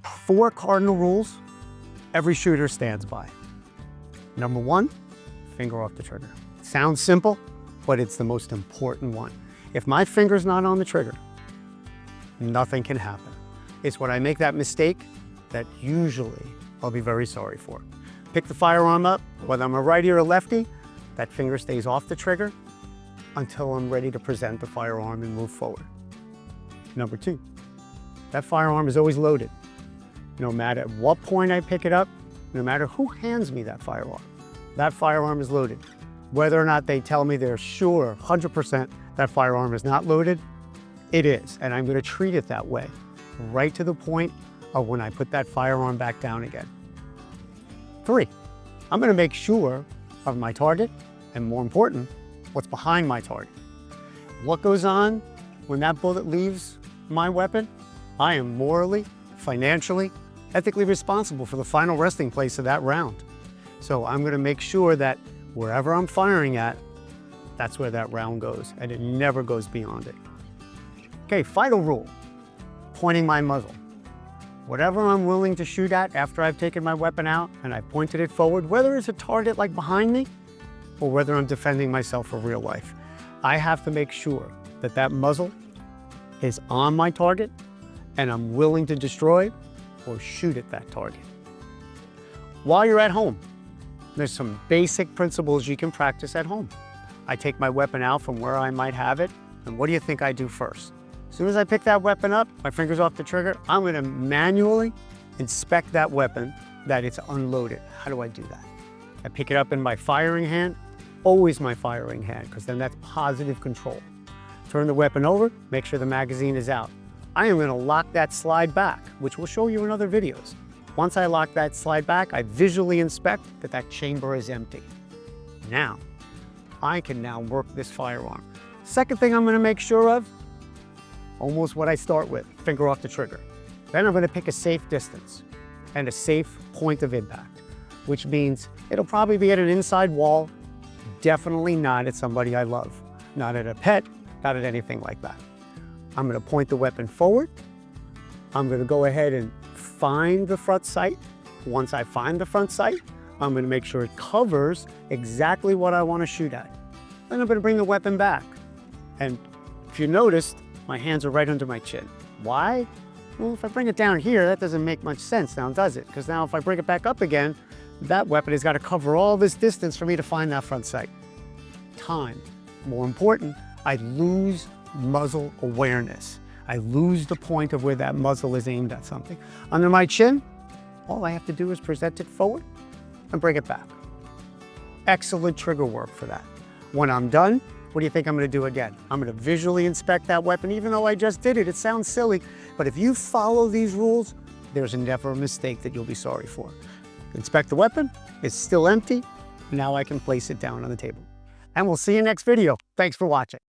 4 cardinal rules every shooter stands by. Number 1, finger off the trigger. Sounds simple, but it's the most important one. If my finger's not on the trigger, nothing can happen. It's when I make that mistake that usually I'll be very sorry for. Pick the firearm up, whether I'm a righty or a lefty, that finger stays off the trigger until I'm ready to present the firearm and move forward. Number 2, that firearm is always loaded. No matter at what point I pick it up, no matter who hands me that firearm is loaded. Whether or not they tell me they're sure 100% that firearm is not loaded, it is, and I'm going to treat it that way, right to the point of when I put that firearm back down again. 3, I'm going to make sure of my target, and more important, what's behind my target. What goes on when that bullet leaves my weapon? I am morally, financially, ethically responsible for the final resting place of that round. So I'm going to make sure that wherever I'm firing at, that's where that round goes, and it never goes beyond it. Okay, final rule, pointing my muzzle. Whatever I'm willing to shoot at after I've taken my weapon out and I've pointed it forward, whether it's a target like behind me or whether I'm defending myself for real life, I have to make sure that that muzzle is on my target and I'm willing to destroy or shoot at that target. While you're at home, there's some basic principles you can practice at home. I take my weapon out from where I might have it, and what do you think I do first? As soon as I pick that weapon up, my finger's off the trigger, I'm going to manually inspect that weapon that it's unloaded. How do I do that? I pick it up in my firing hand, always my firing hand, because then that's positive control. Turn the weapon over, make sure the magazine is out. I am going to lock that slide back, which we'll show you in other videos. Once I lock that slide back, I visually inspect that that chamber is empty. Now, I can now work this firearm. Second thing I'm going to make sure of, almost what I start with, finger off the trigger. Then I'm going to pick a safe distance and a safe point of impact, which means it'll probably be at an inside wall, definitely not at somebody I love, not at a pet, not at anything like that. I'm going to point the weapon forward. I'm going to go ahead and find the front sight. Once I find the front sight, I'm going to make sure it covers exactly what I want to shoot at. Then I'm going to bring the weapon back. And if you noticed, my hands are right under my chin. Why? Well, if I bring it down here, that doesn't make much sense now, does it? Because now if I bring it back up again, that weapon has got to cover all this distance for me to find that front sight. Time. More important, I lose muzzle awareness. I lose the point of where that muzzle is aimed at something. Under my chin, all I have to do is present it forward and bring it back. Excellent trigger work for that. When I'm done, what do you think I'm going to do again? I'm going to visually inspect that weapon, even though I just did it. It sounds silly, but if you follow these rules, there's never a mistake that you'll be sorry for. Inspect the weapon, it's still empty. Now I can place it down on the table. And we'll see you next video. Thanks for watching.